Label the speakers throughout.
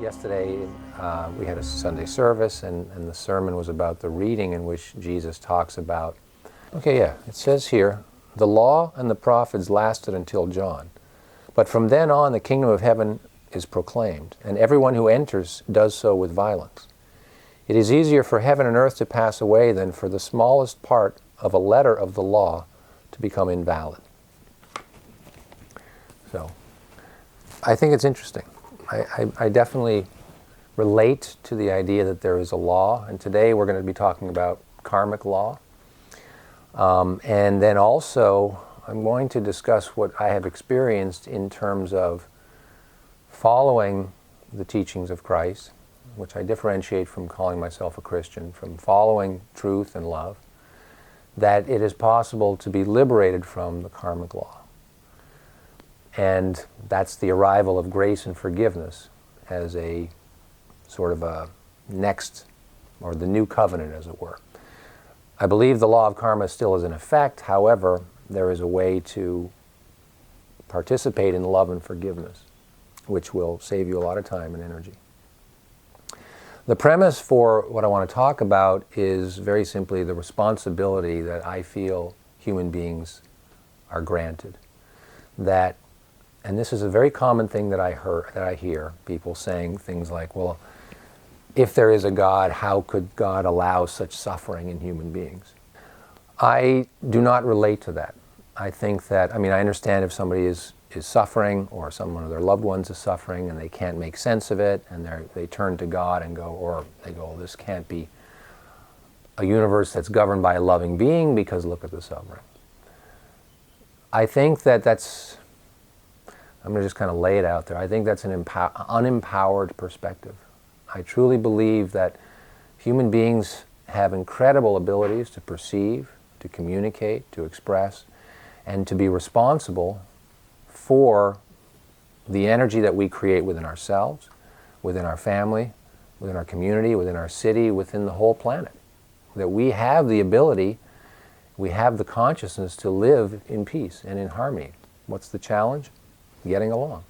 Speaker 1: Yesterday we had a Sunday service, and the sermon was about the reading in which Jesus talks about, it says here, the law and the prophets lasted until John. But from then on the kingdom of heaven is proclaimed, and everyone who enters does so with violence. It is easier for heaven and earth to pass away than for the smallest part of a letter of the law to become invalid. So, I think it's interesting. I definitely relate to the idea that there is a law, and today we're going to be talking about karmic law. And then also, I'm going to discuss what I have experienced in terms of following the teachings of Christ, which I differentiate from calling myself a Christian, from following truth and love, that it is possible to be liberated from the karmic law. And that's the arrival of grace and forgiveness as a sort of a next, or the new covenant, as it were. I believe the law of karma still is in effect. However, there is a way to participate in love and forgiveness, which will save you a lot of time and energy. The premise for what I want to talk about is very simply the responsibility that I feel human beings are granted. And this is a very common thing that I hear people saying things like, well, if there is a God, how could God allow such suffering in human beings? I do not relate to that. I think that, I understand if somebody is suffering, or someone of their loved ones is suffering, and they can't make sense of it, and they turn to God and go, this can't be a universe that's governed by a loving being because look at the suffering. I think that's, I'm going to just kind of lay it out there. I think that's an unempowered perspective. I truly believe that human beings have incredible abilities to perceive, to communicate, to express, and to be responsible for the energy that we create within ourselves, within our family, within our community, within our city, within the whole planet. That we have the ability, we have the consciousness to live in peace and in harmony. What's the challenge? Getting along.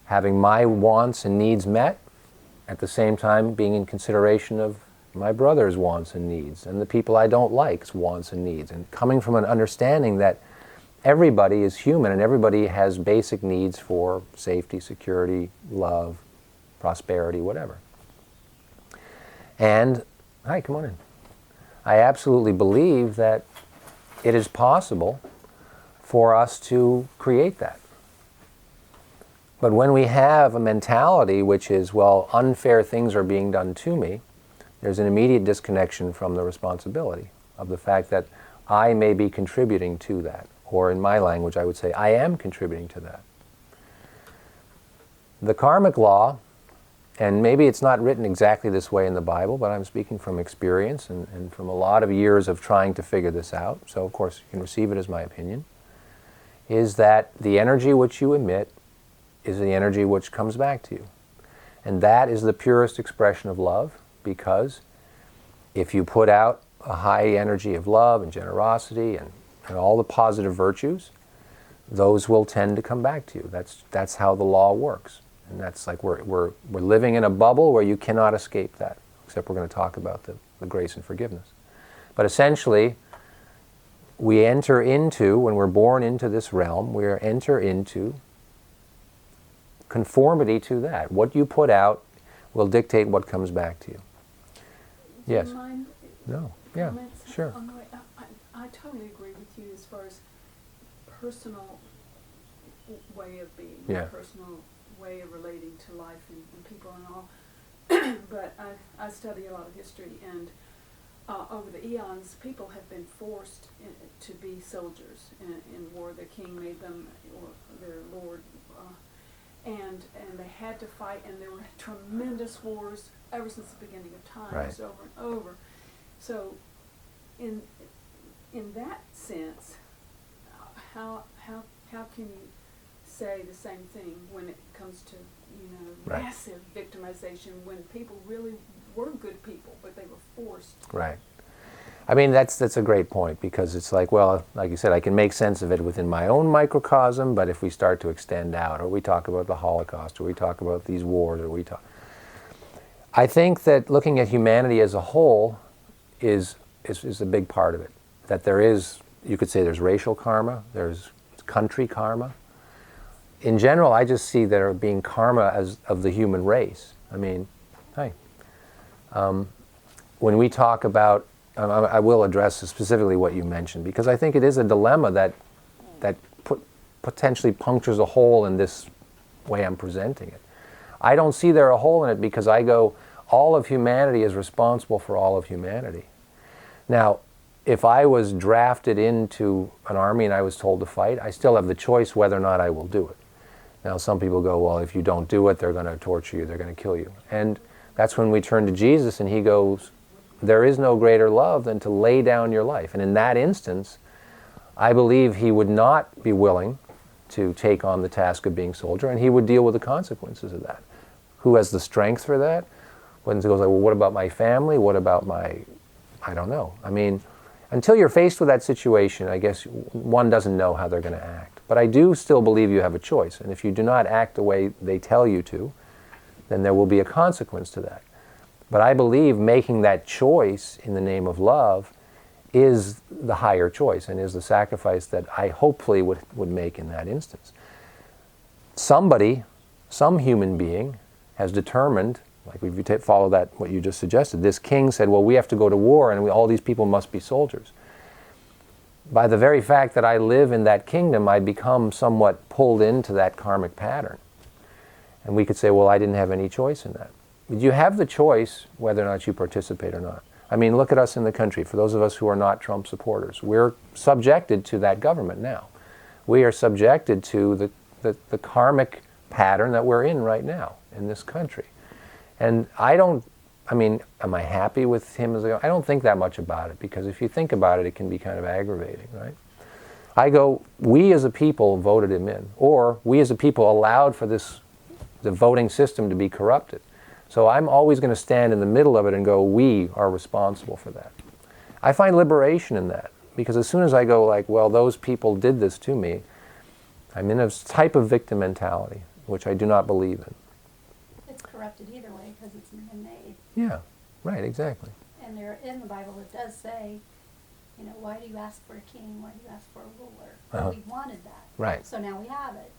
Speaker 1: Having my wants and needs met, at the same time being in consideration of my brother's wants and needs, and the people I don't like's wants and needs, and coming from an understanding that everybody is human and everybody has basic needs for safety, security, love, prosperity, whatever. And, hi, come on in. I absolutely believe that it is possible for us to create that. But when we have a mentality which is, well, unfair things are being done to me, there's an immediate disconnection from the responsibility of the fact that I may be contributing to that. Or in my language, I would say, I am contributing to that. The karmic law, and maybe it's not written exactly this way in the Bible, but I'm speaking from experience and from a lot of years of trying to figure this out, so of course you can receive it as my opinion, is that the energy which you emit is the energy which comes back to you. And that is the purest expression of love, because if you put out a high energy of love and generosity and all the positive virtues, those will tend to come back to you. That's how the law works. And that's like we're living in a bubble where you cannot escape that, except we're going to talk about the grace and forgiveness. But essentially, we enter into, when we're born into this realm, we enter into conformity to that. What you put out will dictate what comes back to you. Yes.
Speaker 2: Do you mind?
Speaker 1: No. Yeah.
Speaker 2: Comments?
Speaker 1: Sure.
Speaker 2: I totally agree with you as far as personal way of being,
Speaker 1: Yeah.
Speaker 2: personal way of relating to life and people and all. But I study a lot of history, and over the eons, people have been forced to be soldiers in war. Their king made them, or their lord, and they had to fight, and there were tremendous wars ever since the beginning of time,
Speaker 1: Right.
Speaker 2: over and over. So, in that sense, how can you say the same thing when it comes to
Speaker 1: Right.
Speaker 2: massive victimization, when people really were good people but they were forced?
Speaker 1: Right. I mean, that's a great point, because it's like, well, like you said, I can make sense of it within my own microcosm, but if we start to extend out, or we talk about the Holocaust, or we talk about these wars, or we talk... I think that looking at humanity as a whole is a big part of it. That there is, you could say there's racial karma, there's country karma. In general, I just see there being karma as of the human race. I mean, hi. When we talk about, I will address specifically what you mentioned, because I think it is a dilemma that potentially punctures a hole in this way I'm presenting it. I don't see there a hole in it, because I go, all of humanity is responsible for all of humanity. Now, if I was drafted into an army and I was told to fight, I still have the choice whether or not I will do it. Now, some people go, well, if you don't do it, they're going to torture you, they're going to kill you. And that's when we turn to Jesus, and he goes, there is no greater love than to lay down your life. And in that instance, I believe he would not be willing to take on the task of being soldier, and he would deal with the consequences of that. Who has the strength for that? When it goes like, well, what about my family? What about my, I don't know. I mean, until you're faced with that situation, I guess one doesn't know how they're going to act. But I do still believe you have a choice. And if you do not act the way they tell you to, then there will be a consequence to that. But I believe making that choice in the name of love is the higher choice, and is the sacrifice that I hopefully would make in that instance. Somebody, some human being, has determined, like if you follow that, what you just suggested, this king said, well, we have to go to war, and all these people must be soldiers. By the very fact that I live in that kingdom, I become somewhat pulled into that karmic pattern. And we could say, well, I didn't have any choice in that. But you have the choice whether or not you participate or not. I mean, look at us in the country. For those of us who are not Trump supporters, we're subjected to that government now. We are subjected to the karmic pattern that we're in right now in this country. And I mean, am I happy with him as I don't think that much about it, because if you think about it, it can be kind of aggravating, right? I go, we as a people voted him in, or we as a people allowed for the voting system to be corrupted. So I'm always going to stand in the middle of it and go, we are responsible for that. I find liberation in that, because as soon as I go like, well, those people did this to me, I'm in a type of victim mentality, which I do not believe in.
Speaker 3: It's corrupted either way, because it's man-made.
Speaker 1: Yeah, right, exactly.
Speaker 3: And there, in the Bible, it does say, you know, why do you ask for a king? Why do you ask for a ruler? Well, we wanted that.
Speaker 1: Right.
Speaker 3: So now we have it.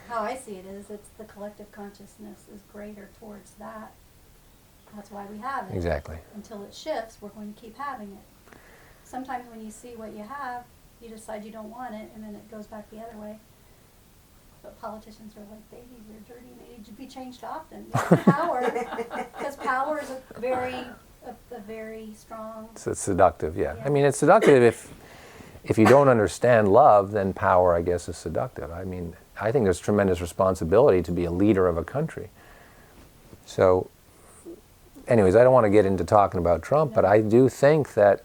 Speaker 3: How I see it is, it's the collective consciousness is greater towards that. That's why we have it.
Speaker 1: Exactly.
Speaker 3: Until it shifts, we're going to keep having it. Sometimes when you see what you have, you decide you don't want it, and then it goes back the other way. But politicians are like babies, they're dirty, and they need to be changed often. Power, because power is a very strong...
Speaker 1: It's seductive, yeah. I mean, it's seductive if you don't understand love, then power, I guess, is seductive. I mean, I think there's tremendous responsibility to be a leader of a country. So, anyways, I don't want to get into talking about Trump, but I do think that,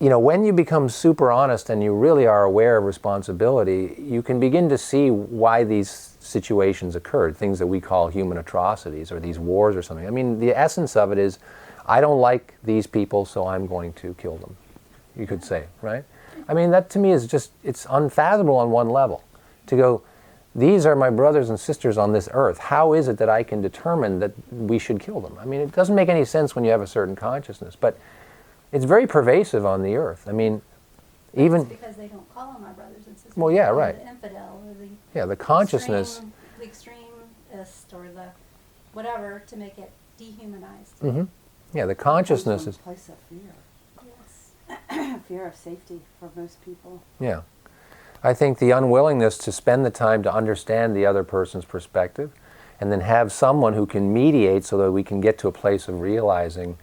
Speaker 1: you know, when you become super honest and you really are aware of responsibility, you can begin to see why these situations occurred, things that we call human atrocities or these wars or something. I mean, the essence of it is, I don't like these people, so I'm going to kill them, you could say, right? I mean, that to me is just, it's unfathomable on one level. To go, these are my brothers and sisters on this earth. How is it that I can determine that we should kill them? I mean, it doesn't make any sense when you have a certain consciousness, but it's very pervasive on the earth. I mean, even...
Speaker 3: It's because they don't call them our brothers and sisters.
Speaker 1: Well, yeah,
Speaker 3: They call
Speaker 1: right.
Speaker 3: them the infidel or the...
Speaker 1: Yeah, the consciousness...
Speaker 3: The extremist or the whatever to make it dehumanized.
Speaker 1: Mm-hmm. Yeah, the consciousness is...
Speaker 4: It comes from a place of fear.
Speaker 3: Yes.
Speaker 4: Fear of safety for most people.
Speaker 1: Yeah. I think the unwillingness to spend the time to understand the other person's perspective, and then have someone who can mediate so that we can get to a place of realizing,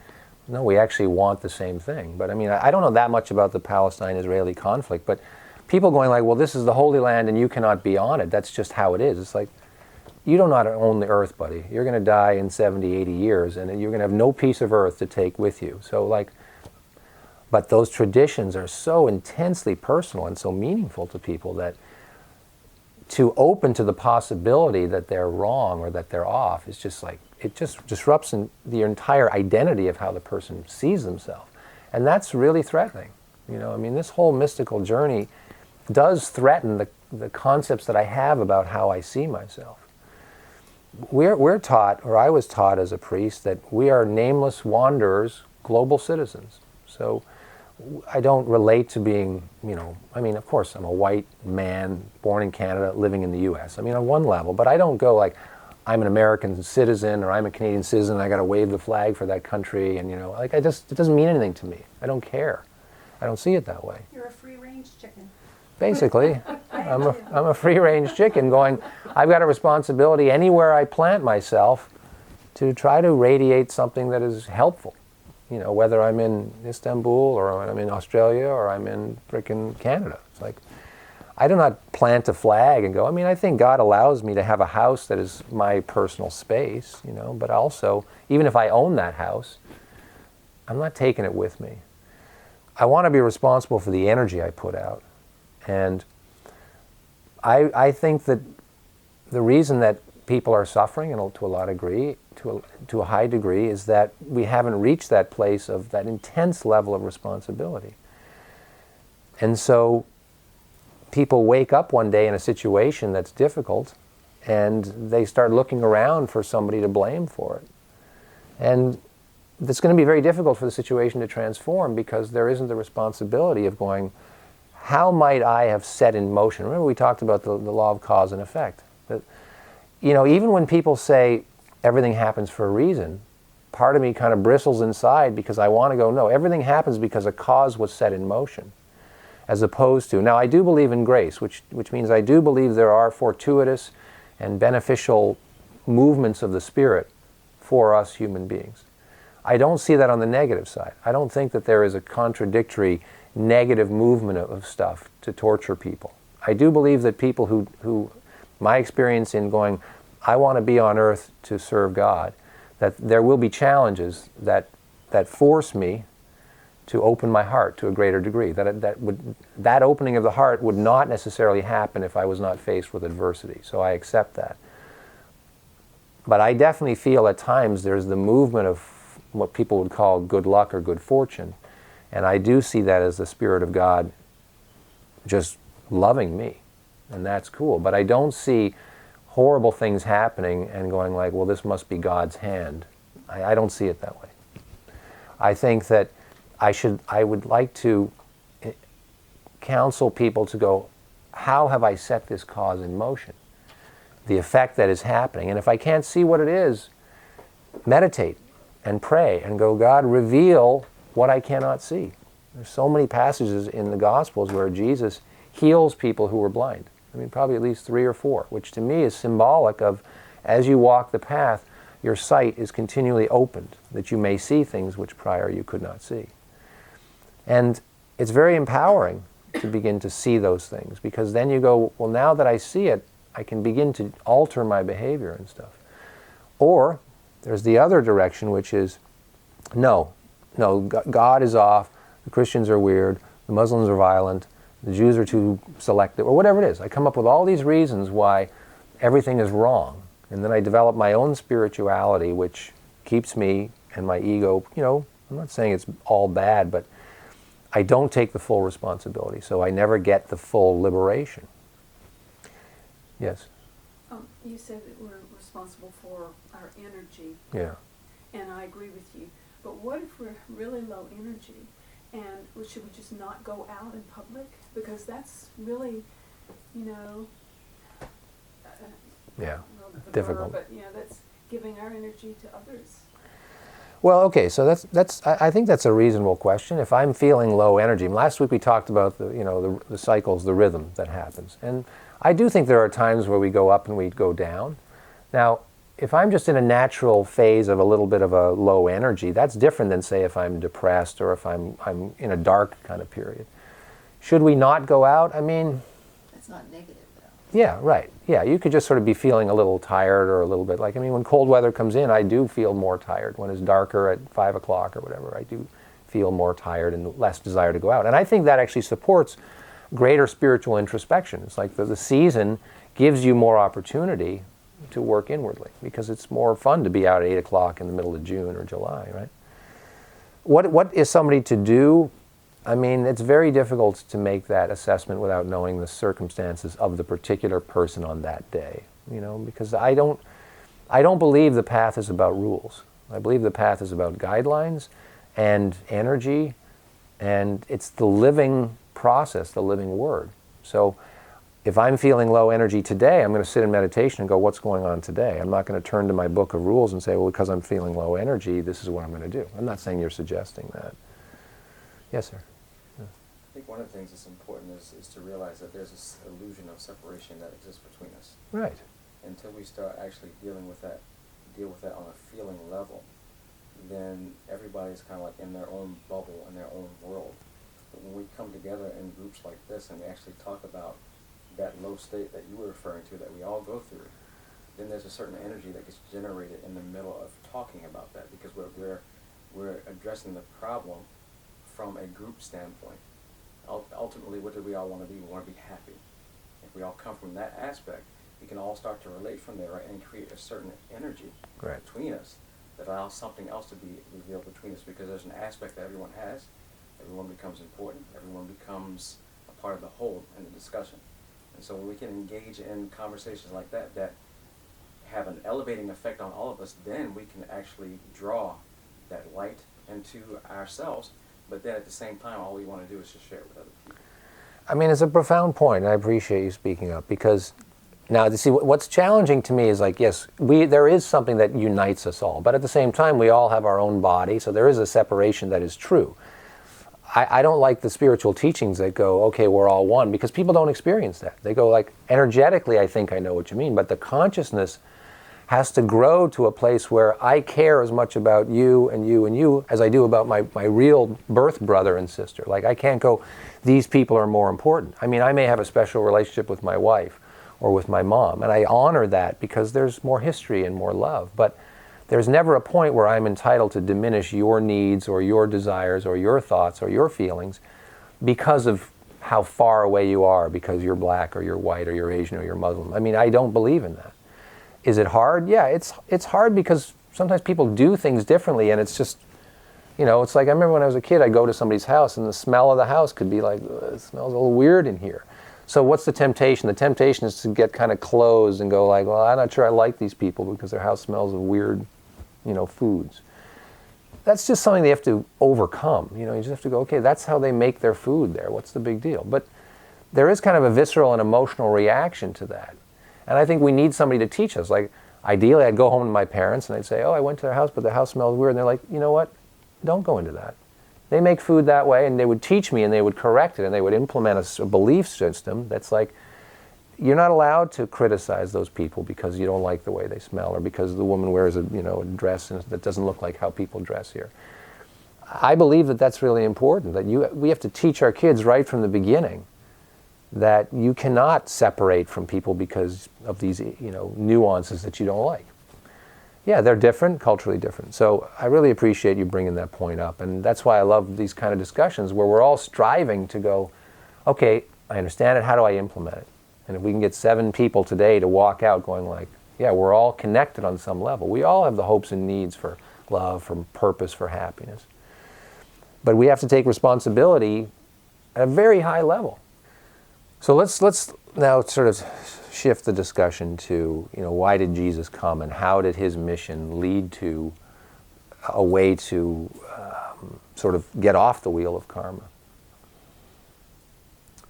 Speaker 1: no, we actually want the same thing. But I mean, I don't know that much about the Palestine-Israeli conflict, but people going like, well, this is the Holy Land and you cannot be on it. That's just how it is. It's like, you do not own the earth, buddy. You're going to die in 70, 80 years, and you're going to have no piece of earth to take with you. So like, but those traditions are so intensely personal and so meaningful to people that to open to the possibility that they're wrong or that they're off is just like, it just disrupts the entire identity of how the person sees themselves. And that's really threatening. You know, I mean, this whole mystical journey does threaten the concepts that I have about how I see myself. We're taught, or I was taught as a priest, that we are nameless wanderers, global citizens. So I don't relate to being, you know, I mean, of course, I'm a white man born in Canada, living in the U.S. I mean, on one level, but I don't go like, I'm an American citizen or I'm a Canadian citizen, I got to wave the flag for that country, and, you know, like, it doesn't mean anything to me. I don't care. I don't see it that way.
Speaker 3: You're a free-range chicken.
Speaker 1: Basically, I'm a free-range chicken going, I've got a responsibility anywhere I plant myself to try to radiate something that is helpful. You know, whether I'm in Istanbul or I'm in Australia or I'm in frickin' Canada. It's like, I do not plant a flag and go, I mean, I think God allows me to have a house that is my personal space, you know, but also, even if I own that house, I'm not taking it with me. I want to be responsible for the energy I put out. And I think that the reason that people are suffering, and to a lot of degree, to a high degree, is that we haven't reached that place of that intense level of responsibility. And so people wake up one day in a situation that's difficult, and they start looking around for somebody to blame for it. And it's going to be very difficult for the situation to transform because there isn't the responsibility of going, how might I have set in motion? Remember we talked about the law of cause and effect. That, you know, even when people say everything happens for a reason, part of me kind of bristles inside because I want to go, no, everything happens because a cause was set in motion. As opposed to, now I do believe in grace, which means I do believe there are fortuitous and beneficial movements of the Spirit for us human beings. I don't see that on the negative side. I don't think that there is a contradictory negative movement of stuff to torture people. I do believe that people who my experience in going, I want to be on earth to serve God, that there will be challenges that force me to open my heart to a greater degree. That opening of the heart would not necessarily happen if I was not faced with adversity. So I accept that. But I definitely feel at times there's the movement of what people would call good luck or good fortune. And I do see that as the Spirit of God just loving me. And that's cool. But I don't see horrible things happening and going like, well, this must be God's hand. I don't see it that way. I think that I would like to counsel people to go, how have I set this cause in motion? The effect that is happening. And if I can't see what it is, meditate and pray and go, God, reveal what I cannot see. There's so many passages in the Gospels where Jesus heals people who were blind. I mean, probably at least 3 or 4, which to me is symbolic of, as you walk the path, your sight is continually opened, that you may see things which prior you could not see. And it's very empowering to begin to see those things, because then you go, well, now that I see it, I can begin to alter my behavior and stuff. Or there's the other direction, which is, no, God is off, the Christians are weird, the Muslims are violent, the Jews are too selective, or whatever it is. I come up with all these reasons why everything is wrong. And then I develop my own spirituality, which keeps me and my ego, you know, I'm not saying it's all bad, but I don't take the full responsibility, so I never get the full liberation. Yes?
Speaker 2: You said that we're responsible for our energy,
Speaker 1: Yeah.
Speaker 2: and I agree with you. But what if we're really low energy, and should we just not go out in public? Because that's really, you know,
Speaker 1: Yeah.
Speaker 2: the
Speaker 1: Difficult.
Speaker 2: But you know, that's giving our energy to others.
Speaker 1: Well, okay, so I think that's a reasonable question. If I'm feeling low energy, last week we talked about the cycles, the rhythm that happens, and I do think there are times where we go up and we go down. Now, if I'm just in a natural phase of a little bit of a low energy, that's different than, say, if I'm depressed or if I'm in a dark kind of period. Should we not go out? I mean,
Speaker 5: That's not negative, though.
Speaker 1: yeah, right. Yeah, you could just sort of be feeling a little tired or a little bit like, I mean, when cold weather comes in, I do feel more tired. When it's darker at 5 o'clock or whatever, I do feel more tired and less desire to go out. And I think that actually supports greater spiritual introspection. It's like the season gives you more opportunity to work inwardly because it's more fun to be out at 8 o'clock in the middle of June or July, right? What is somebody to do? I mean, it's very difficult to make that assessment without knowing the circumstances of the particular person on that day. Because I don't believe the path is about rules. I believe the path is about guidelines and energy, and it's the living process, the living word. So if I'm feeling low energy today, I'm going to sit in meditation and go, what's going on today? I'm not going to turn to my book of rules and say, well, because I'm feeling low energy, this is what I'm going to do. I'm not saying you're suggesting that. Yes, sir.
Speaker 5: I think one of the things that's important is to realize that there's this illusion of separation that exists between us.
Speaker 1: Right.
Speaker 5: Until we start actually deal with that on a feeling level, then everybody's kind of like in their own bubble, in their own world. But when we come together in groups like this and we actually talk about that low state that you were referring to, that we all go through, then there's a certain energy that gets generated in the middle of talking about that, because we're addressing the problem from a group standpoint. Ultimately, what do we all want to be? We want to be happy. If we all come from that aspect, we can all start to relate from there, right, and create a certain energy
Speaker 1: Right.
Speaker 5: between us that allows something else to be revealed between us, because there's an aspect that everyone has. Everyone becomes important. Everyone becomes a part of the whole in the discussion. And so when we can engage in conversations like that have an elevating effect on all of us, then we can actually draw that light into ourselves. But then at the same time, all we want to do is just share it with other people.
Speaker 1: I mean, it's a profound point, and I appreciate you speaking up, because now, see, what's challenging to me is like, yes, there is something that unites us all, but at the same time, we all have our own body, so there is a separation that is true. I don't like the spiritual teachings that go, okay, we're all one, because people don't experience that. They go like, energetically, I think I know what you mean, but the consciousness has to grow to a place where I care as much about you and you and you as I do about my real birth brother and sister. Like, I can't go, these people are more important. I mean, I may have a special relationship with my wife or with my mom, and I honor that because there's more history and more love. But there's never a point where I'm entitled to diminish your needs or your desires or your thoughts or your feelings because of how far away you are, because you're black or you're white or you're Asian or you're Muslim. I mean, I don't believe in that. Is it hard? Yeah, it's hard because sometimes people do things differently, and it's just, it's like, I remember when I was a kid, I'd go to somebody's house and the smell of the house could be like, it smells a little weird in here. So what's the temptation? The temptation is to get kind of closed and go like, well, I'm not sure I like these people because their house smells of weird, foods. That's just something they have to overcome. You just have to go, okay, that's how they make their food there. What's the big deal? But there is kind of a visceral and emotional reaction to that. And I think we need somebody to teach us. Like, ideally, I'd go home to my parents and I'd say, oh, I went to their house, but the house smells weird. And they're like, you know what? Don't go into that. They make food that way, and they would teach me, and they would correct it, and they would implement a belief system that's like, you're not allowed to criticize those people because you don't like the way they smell, or because the woman wears a dress that doesn't look like how people dress here. I believe that that's really important, that we have to teach our kids right from the beginning that you cannot separate from people because of these nuances that you don't like. Yeah, they're different, culturally different. So I really appreciate you bringing that point up, and that's why I love these kind of discussions where we're all striving to go, okay, I understand it, how do I implement it? And if we can get 7 people today to walk out going like, yeah, we're all connected on some level. We all have the hopes and needs for love, for purpose, for happiness. But we have to take responsibility at a very high level. So let's now sort of shift the discussion to, why did Jesus come, and how did his mission lead to a way to sort of get off the wheel of karma?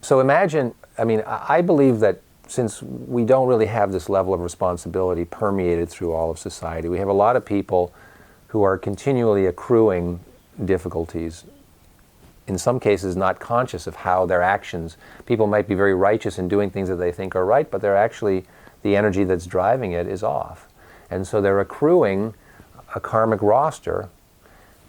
Speaker 1: So imagine, I believe that since we don't really have this level of responsibility permeated through all of society, we have a lot of people who are continually accruing difficulties, in some cases not conscious of how their actions, people might be very righteous in doing things that they think are right, but they're actually, the energy that's driving it is off. And so they're accruing a karmic roster,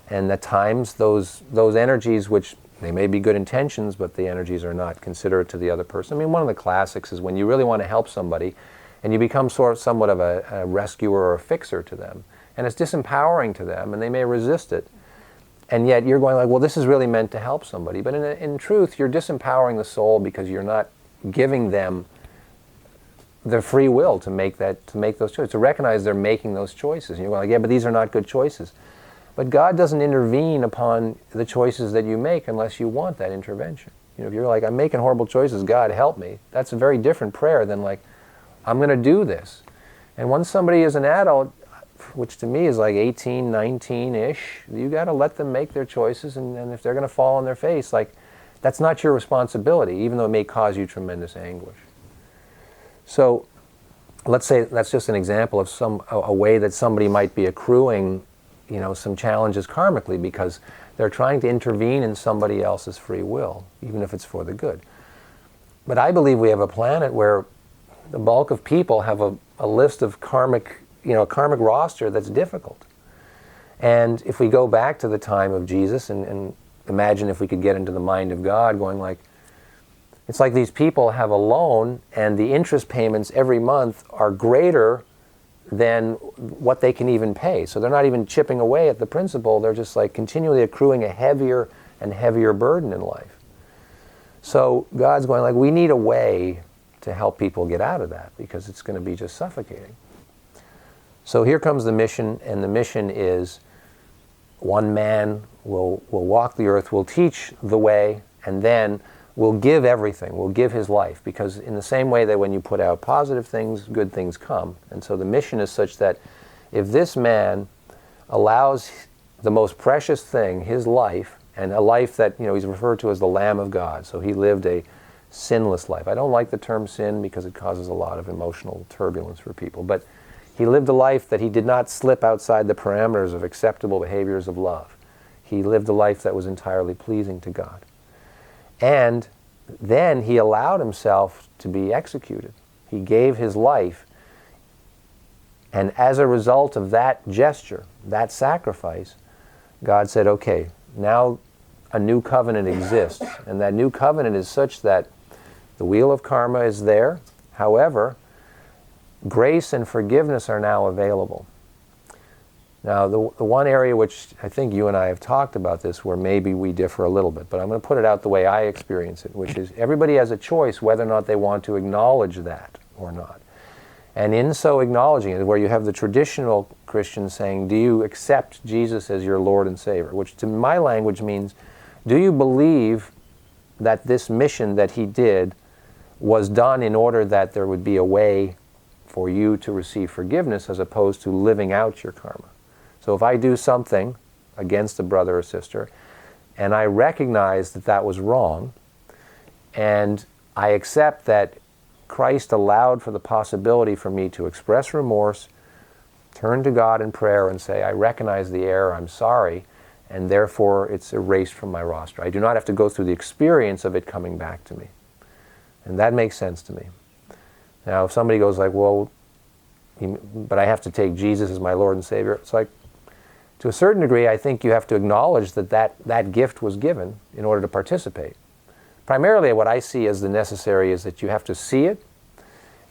Speaker 1: and at times those energies, which they may be good intentions, but the energies are not considerate to the other person. One of the classics is when you really want to help somebody and you become somewhat of a rescuer or a fixer to them, and it's disempowering to them, and they may resist it. And yet you're going like, well, this is really meant to help somebody. But in truth, you're disempowering the soul because you're not giving them the free will to make those choices, to recognize they're making those choices. And you're going like, yeah, but these are not good choices. But God doesn't intervene upon the choices that you make unless you want that intervention. You know, if you're like, I'm making horrible choices, God help me, that's a very different prayer than like, I'm going to do this. And once somebody is an adult, which to me is like 18, 19-ish, you got to let them make their choices, and if they're going to fall on their face, like, that's not your responsibility, even though it may cause you tremendous anguish. So let's say that's just an example of a way that somebody might be accruing, you know, some challenges karmically because they're trying to intervene in somebody else's free will, even if it's for the good. But I believe we have a planet where the bulk of people have a list of karmic, you know, a karmic roster that's difficult. And if we go back to the time of Jesus and imagine if we could get into the mind of God going like, it's like these people have a loan and the interest payments every month are greater than what they can even pay. So they're not even chipping away at the principal, they're just like continually accruing a heavier and heavier burden in life. So God's going like, we need a way to help people get out of that because it's going to be just suffocating. So here comes the mission, and the mission is one man will walk the earth, will teach the way, and then will give everything, will give his life. Because in the same way that when you put out positive things, good things come. And so the mission is such that if this man allows the most precious thing, his life, and a life that, you know, he's referred to as the Lamb of God. So he lived a sinless life. I don't like the term sin because it causes a lot of emotional turbulence for people. But he lived a life that he did not slip outside the parameters of acceptable behaviors of love. He lived a life that was entirely pleasing to God. And then he allowed himself to be executed. He gave his life. And as a result of that gesture, that sacrifice, God said, okay, now a new covenant exists. And that new covenant is such that the wheel of karma is there. However, grace and forgiveness are now available. Now, the one area which I think you and I have talked about this, where maybe we differ a little bit, but I'm going to put it out the way I experience it, which is everybody has a choice whether or not they want to acknowledge that or not. And in so acknowledging it, where you have the traditional Christians saying, do you accept Jesus as your Lord and Savior? Which to my language means, do you believe that this mission that he did was done in order that there would be a way for you to receive forgiveness as opposed to living out your karma? So if I do something against a brother or sister, and I recognize that that was wrong, and I accept that Christ allowed for the possibility for me to express remorse, turn to God in prayer and say, I recognize the error, I'm sorry, and therefore it's erased from my roster. I do not have to go through the experience of it coming back to me. And that makes sense to me. Now, if somebody goes like, well, but I have to take Jesus as my Lord and Savior, it's like, to a certain degree, I think you have to acknowledge that gift was given in order to participate. Primarily, what I see as the necessary is that you have to see it,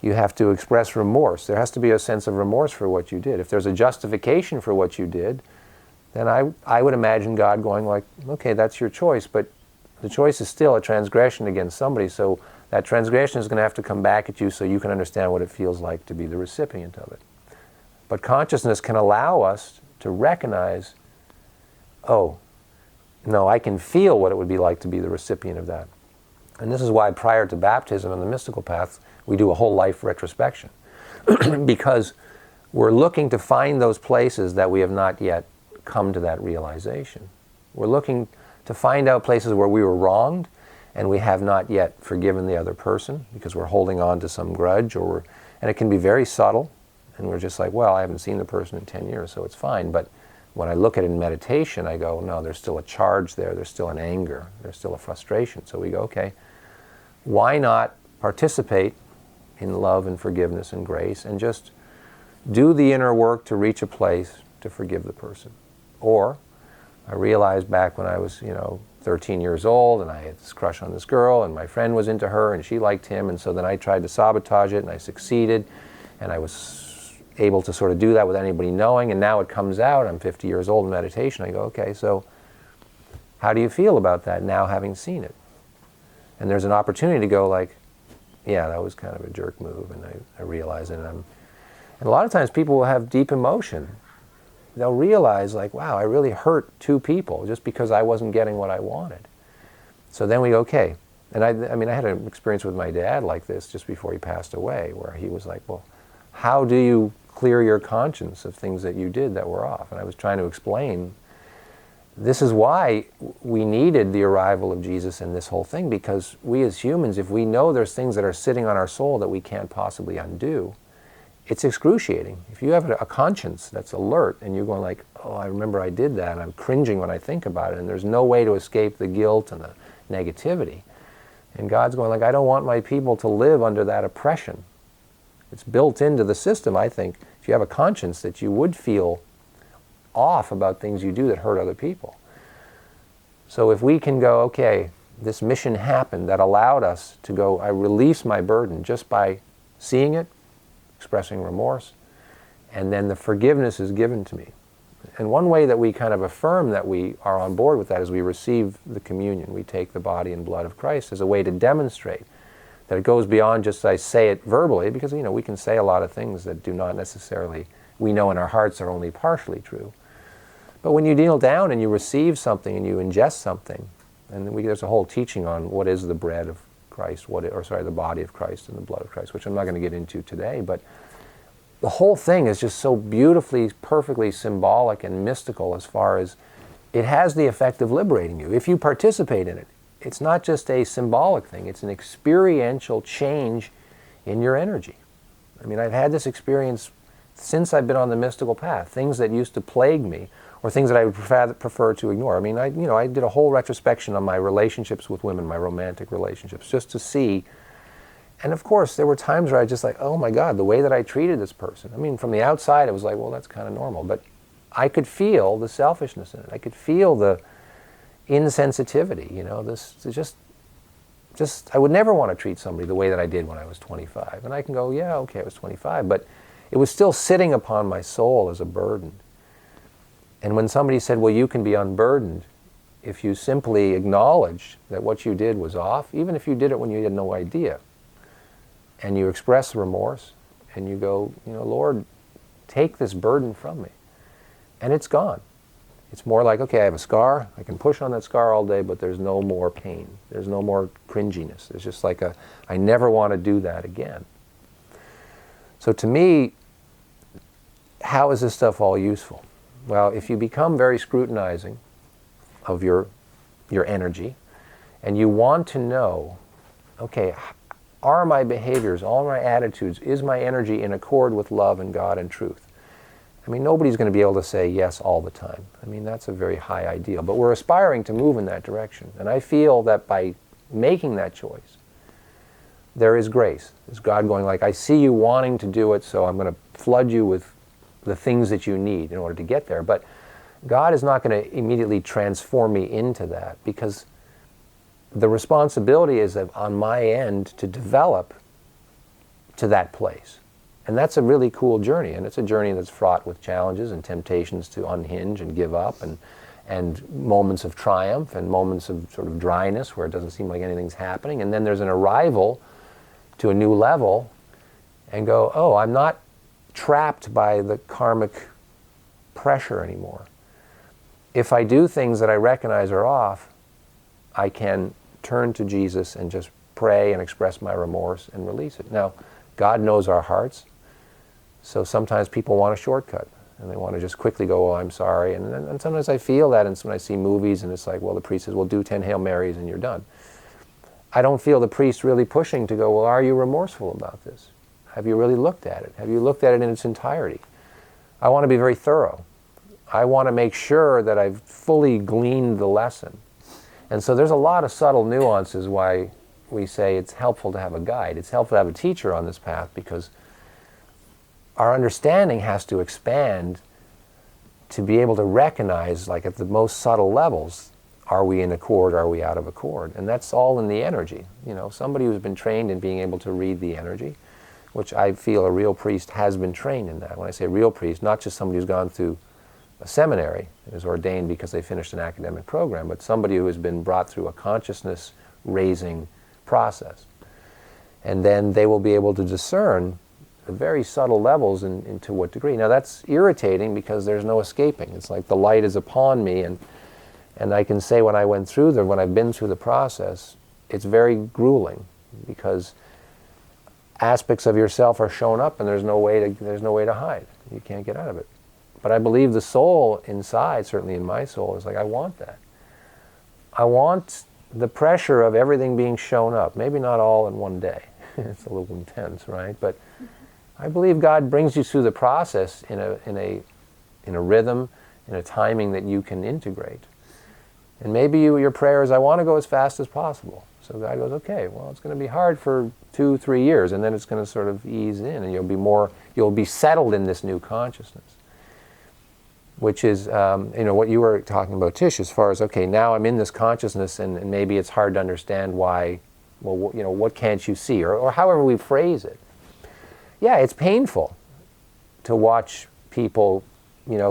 Speaker 1: you have to express remorse. There has to be a sense of remorse for what you did. If there's a justification for what you did, then I would imagine God going like, okay, that's your choice, but the choice is still a transgression against somebody, so that transgression is going to have to come back at you so you can understand what it feels like to be the recipient of it. But consciousness can allow us to recognize, oh, no, I can feel what it would be like to be the recipient of that. And this is why prior to baptism in the mystical path, we do a whole life retrospection. Because we're looking to find those places that we have not yet come to that realization. We're looking to find out places where we were wronged and we have not yet forgiven the other person because we're holding on to some grudge, and it can be very subtle. And we're just like, well, I haven't seen the person in 10 years, so it's fine. But when I look at it in meditation, I go, no, there's still a charge there. There's still an anger. There's still a frustration. So we go, okay, why not participate in love and forgiveness and grace and just do the inner work to reach a place to forgive the person? Or I realized back when I was, 13 years old and I had this crush on this girl and my friend was into her and she liked him, and so then I tried to sabotage it and I succeeded and I was able to sort of do that without anybody knowing, and now it comes out, I'm 50 years old in meditation, I go, okay, so how do you feel about that now having seen it? And there's an opportunity to go like, yeah, that was kind of a jerk move, and I realize it. And a lot of times people will have deep emotion they'll realize, like, wow, I really hurt two people just because I wasn't getting what I wanted. So then we go, okay. And I mean, I had an experience with my dad like this just before he passed away, where he was like, well, how do you clear your conscience of things that you did that were off? And I was trying to explain, this is why we needed the arrival of Jesus in this whole thing, because we as humans, if we know there's things that are sitting on our soul that we can't possibly undo, it's excruciating. If you have a conscience that's alert and you're going like, oh, I remember I did that, and I'm cringing when I think about it, and there's no way to escape the guilt and the negativity. And God's going like, I don't want my people to live under that oppression. It's built into the system, I think, if you have a conscience, that you would feel off about things you do that hurt other people. So if we can go, okay, this mission happened that allowed us to go, I release my burden just by seeing it, expressing remorse, and then the forgiveness is given to me. And one way that we kind of affirm that we are on board with that is we receive the communion. We take the body and blood of Christ as a way to demonstrate that it goes beyond just I say it verbally, because we can say a lot of things that do not necessarily, we know in our hearts are only partially true. But when you kneel down and you receive something and you ingest something, and there's a whole teaching on what is the bread of Christ, the body of Christ and the blood of Christ, which I'm not going to get into today, but the whole thing is just so beautifully, perfectly symbolic and mystical as far as it has the effect of liberating you. If you participate in it, it's not just a symbolic thing, it's an experiential change in your energy. I mean, I've had this experience since I've been on the mystical path. Things that used to plague me, or things that I would prefer to ignore. I mean, I did a whole retrospection on my relationships with women, my romantic relationships, just to see. And of course, there were times where I just like, oh my God, the way that I treated this person. I mean, from the outside, it was like, well, that's kind of normal. But I could feel the selfishness in it. I could feel the insensitivity, this just, I would never want to treat somebody the way that I did when I was 25. And I can go, yeah, okay, I was 25, but it was still sitting upon my soul as a burden. And when somebody said, well, you can be unburdened if you simply acknowledge that what you did was off, even if you did it when you had no idea, and you express remorse, and you go, Lord, take this burden from me. And it's gone. It's more like, okay, I have a scar, I can push on that scar all day, but there's no more pain. There's no more cringiness. There's just like I never want to do that again. So to me, how is this stuff all useful? Well, if you become very scrutinizing of your energy, and you want to know, okay, are my behaviors, all my attitudes, is my energy in accord with love and God and truth? I mean, nobody's going to be able to say yes all the time. I mean, that's a very high ideal. But we're aspiring to move in that direction. And I feel that by making that choice, there is grace. There's God going like, I see you wanting to do it, so I'm going to flood you with the things that you need in order to get there. But God is not going to immediately transform me into that, because the responsibility is on my end to develop to that place. And that's a really cool journey, and it's a journey that's fraught with challenges and temptations to unhinge and give up, and moments of triumph and moments of sort of dryness where it doesn't seem like anything's happening. And then there's an arrival to a new level and go, oh, I'm not trapped by the karmic pressure anymore. If I do things that I recognize are off, I can turn to Jesus and just pray and express my remorse and release it. Now, God knows our hearts, so sometimes people want a shortcut, and they want to just quickly go, oh, I'm sorry. And sometimes I feel that, and when I see movies, and it's like, well, the priest says, well, do 10 Hail Marys and you're done. I don't feel the priest really pushing to go, well, are you remorseful about this? Have you really looked at it? Have you looked at it in its entirety? I want to be very thorough. I want to make sure that I've fully gleaned the lesson. And so there's a lot of subtle nuances why we say it's helpful to have a guide. It's helpful to have a teacher on this path, because our understanding has to expand to be able to recognize, like at the most subtle levels, are we in accord, are we out of accord? And that's all in the energy. Somebody who's been trained in being able to read the energy, which I feel a real priest has been trained in that. When I say real priest, not just somebody who's gone through a seminary and is ordained because they finished an academic program, but somebody who has been brought through a consciousness-raising process. And then they will be able to discern very subtle levels and to what degree. Now that's irritating because there's no escaping. It's like the light is upon me, and I can say when I've been through the process, it's very grueling because aspects of yourself are shown up and there's no way to hide. You can't get out of it. But I believe the soul inside, certainly in my soul, is like, I want that. I want the pressure of everything being shown up. Maybe not all in one day. It's a little intense, right? But I believe God brings you through the process in a rhythm, in a timing that you can integrate. And maybe your prayer is, I want to go as fast as possible. So God goes, okay, well, it's going to be hard for 2-3 years, and then it's going to sort of ease in, and you'll be settled in this new consciousness. Which is, what you were talking about, Tish, as far as, okay, now I'm in this consciousness, and maybe it's hard to understand why, well, what can't you see, or however we phrase it. Yeah, it's painful to watch people,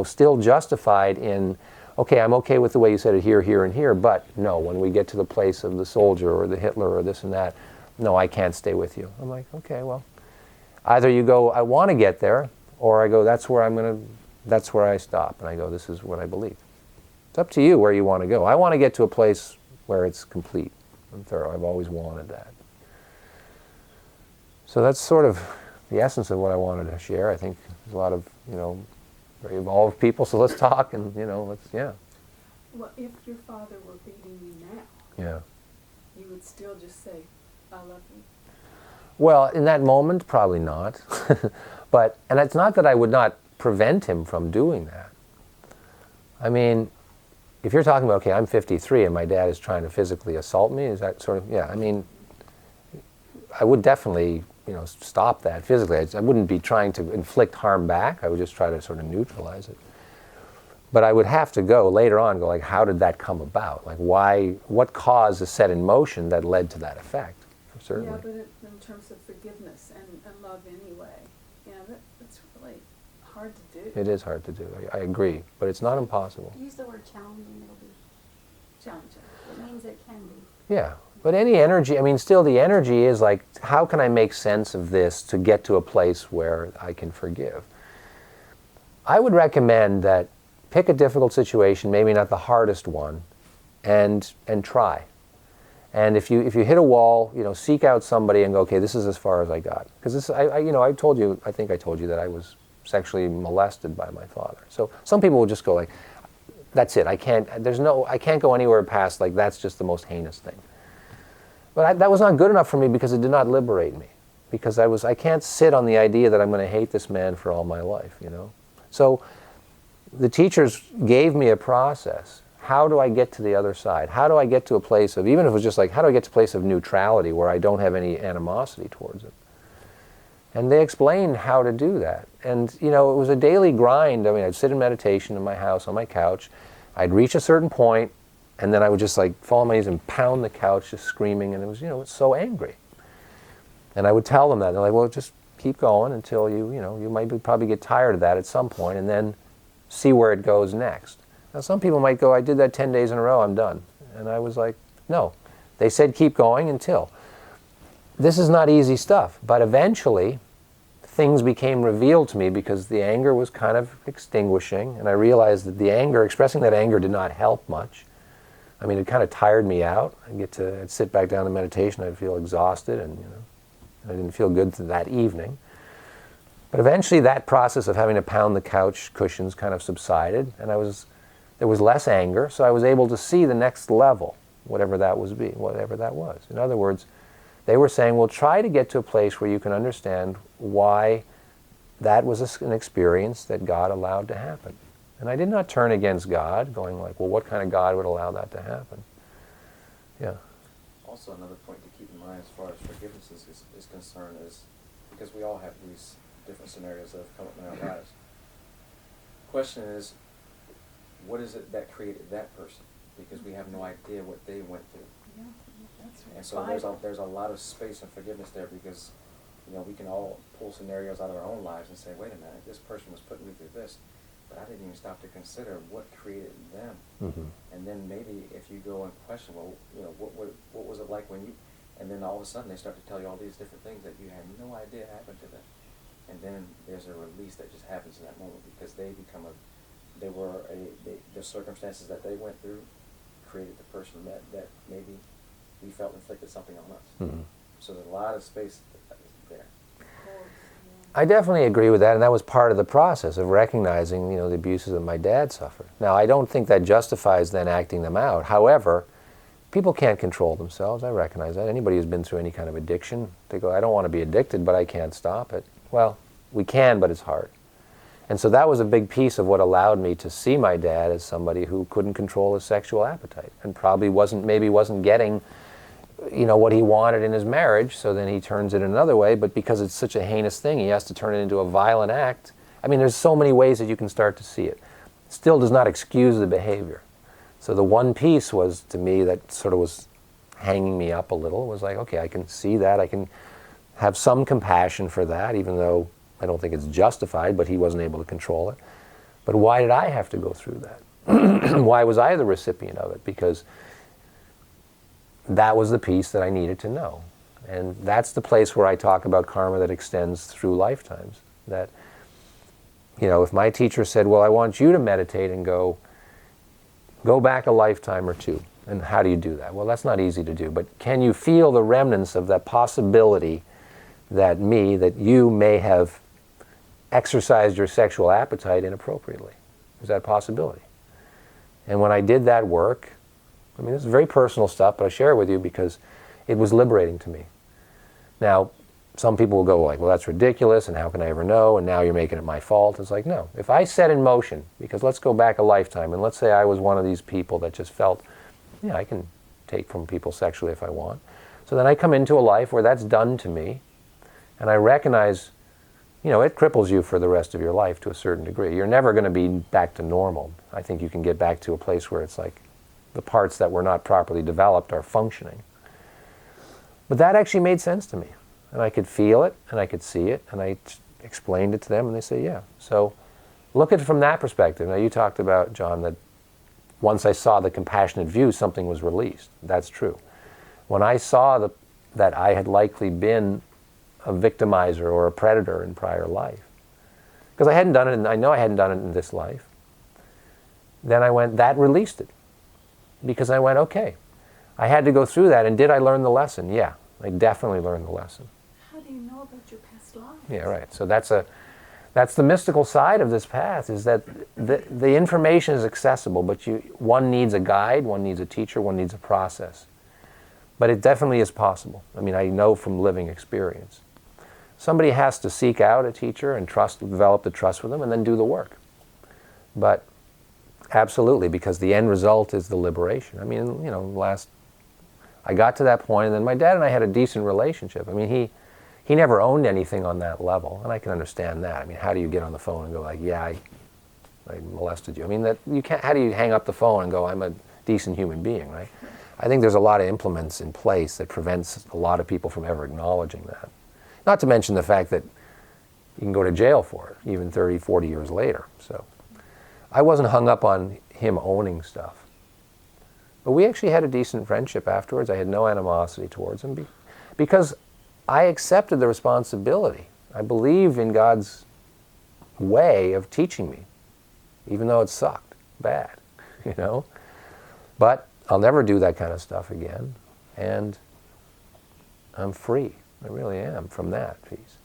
Speaker 1: still justified in, okay, I'm okay with the way you said it here, here, and here, but no, when we get to the place of the soldier or the Hitler or this and that, no, I can't stay with you. I'm like, okay, well, either you go, I want to get there, or I go, that's where I stop, and I go, this is what I believe. It's up to you where you want to go. I want to get to a place where it's complete and thorough. I've always wanted that. So that's sort of the essence of what I wanted to share. I think there's a lot of, very evolved people, so let's talk and, yeah.
Speaker 2: Well, if your father were beating you now,
Speaker 1: Yeah.
Speaker 2: you would still just say, I love you.
Speaker 1: Well, in that moment, probably not. And it's not that I would not prevent him from doing that. I mean, if you're talking about, okay, I'm 53 and my dad is trying to physically assault me, is that sort of, yeah, I mean, I would definitely, stop that physically. I wouldn't be trying to inflict harm back. I would just try to sort of neutralize it. But I would have to go later on, like, how did that come about? Like, what caused a set in motion that led to that effect? Certainly.
Speaker 2: Yeah, but in terms of forgiveness and love anyway, that's really hard to do.
Speaker 1: It is hard to do. I agree, but it's not impossible.
Speaker 3: Use the word challenging, it'll be,
Speaker 2: Challenging.
Speaker 3: it means it can be.
Speaker 1: Yeah, but any energy, still the energy is like, how can I make sense of this to get to a place where I can forgive? I would recommend that pick a difficult situation, maybe not the hardest one, and try. And if you hit a wall, seek out somebody and go, okay, this is as far as I got. Because I told you that I was sexually molested by my father. So some people will just go like, that's it. I can't go anywhere past, like, that's just the most heinous thing. But that was not good enough for me because it did not liberate me. Because I can't sit on the idea that I'm going to hate this man for all my life, So the teachers gave me a process. How do I get to the other side? How do I get to a place of, even if it was just like, how do I get to a place of neutrality where I don't have any animosity towards it? And they explained how to do that. And, it was a daily grind. I'd sit in meditation in my house on my couch. I'd reach a certain point, and then I would just fall on my knees and pound the couch, just screaming, and it was, it's so angry. And I would tell them that. They're like, well, just keep going until you might probably get tired of that at some point, and then see where it goes next. Now, some people might go, I did that 10 days in a row, I'm done. And I was like, no. They said keep going until. This is not easy stuff, but eventually things became revealed to me because the anger was kind of extinguishing, and I realized that expressing that anger did not help much. It kind of tired me out. I'd sit back down in meditation, I'd feel exhausted, and I didn't feel good that evening. But eventually that process of having to pound the couch cushions kind of subsided, and there was less anger, so I was able to see the next level, whatever that was. In other words, they were saying, well, try to get to a place where you can understand why that was an experience that God allowed to happen. And I did not turn against God, going like, well, what kind of God would allow that to happen? Yeah.
Speaker 5: Also, another point to keep in mind as far as forgiveness is concerned is, because we all have these different scenarios that have come up in our lives. The question is, what is it that created that person? Because we have no idea what they went through.
Speaker 2: Yeah, that's right.
Speaker 5: And so there's a lot of space and forgiveness there because, we can all pull scenarios out of our own lives and say, wait a minute, this person was putting me through this, but I didn't even stop to consider what created them.
Speaker 1: Mm-hmm.
Speaker 5: And then maybe if you go and question, well, what was it like when you, and then all of a sudden they start to tell you all these different things that you had no idea happened to them. and then there's a release that just happens in that moment because they become the circumstances that they went through created the person that maybe we felt inflicted something on us.
Speaker 1: Mhm.
Speaker 5: So there's a lot of space there.
Speaker 1: I definitely agree with that, and that was part of the process of recognizing, the abuses that my dad suffered. Now, I don't think that justifies then acting them out. However, people can't control themselves. I recognize that. Anybody who's been through any kind of addiction, they go, I don't want to be addicted, but I can't stop it. Well, we can, but it's hard. And so that was a big piece of what allowed me to see my dad as somebody who couldn't control his sexual appetite and probably wasn't getting what he wanted in his marriage, so then he turns it another way, but because it's such a heinous thing, he has to turn it into a violent act. I mean, there's so many ways that you can start to see it. Still does not excuse the behavior. So the one piece was, to me, that sort of was hanging me up a little, was like, okay, I can see that, I can have some compassion for that, even though I don't think it's justified, but he wasn't able to control it. But why did I have to go through that? Why was I the recipient of it? Because that was the piece that I needed to know. And that's the place where I talk about karma that extends through lifetimes. That, if my teacher said, well, I want you to meditate and go back a lifetime or two. And how do you do that? Well, that's not easy to do. But can you feel the remnants of that possibility that you may have exercised your sexual appetite inappropriately? Is that a possibility? And when I did that work, I mean, this is very personal stuff, but I share it with you because it was liberating to me. Now, some people will go like, well, that's ridiculous, and how can I ever know, and now you're making it my fault. It's like, no. If I set in motion, because let's go back a lifetime, and let's say I was one of these people that just felt, yeah, I can take from people sexually if I want. So then I come into a life where that's done to me, and I recognize, it cripples you for the rest of your life to a certain degree. You're never going to be back to normal. I think you can get back to a place where it's like, the parts that were not properly developed are functioning. But that actually made sense to me. And I could feel it, and I could see it, and I explained it to them, and they say, yeah. So look at it from that perspective. Now, you talked about, John, that once I saw the compassionate view, something was released. That's true. When I saw that I had likely been a victimizer or a predator in prior life, because I hadn't done it, and I know I hadn't done it in this life, then I went, that released it. Because I went, okay, I had to go through that, and did I learn the lesson? Yeah, I definitely learned the lesson.
Speaker 2: How do you know about your past lives?
Speaker 1: Yeah, right. So that's the mystical side of this path, is that the information is accessible, but one needs a guide, one needs a teacher, one needs a process. But it definitely is possible. I mean, I know from living experience. Somebody has to seek out a teacher and develop the trust with them, and then do the work. But absolutely, because the end result is the liberation. I mean, I got to that point, and then my dad and I had a decent relationship. I mean, he never owned anything on that level, and I can understand that. I mean, how do you get on the phone and go like, yeah, I molested you? I mean, how do you hang up the phone and go, I'm a decent human being, right? I think there's a lot of implements in place that prevents a lot of people from ever acknowledging that. Not to mention the fact that you can go to jail for it, even 30, 40 years later. So I wasn't hung up on him owning stuff. But we actually had a decent friendship afterwards. I had no animosity towards him because I accepted the responsibility. I believe in God's way of teaching me, even though it sucked bad, But I'll never do that kind of stuff again, and I'm free. I really am from that piece.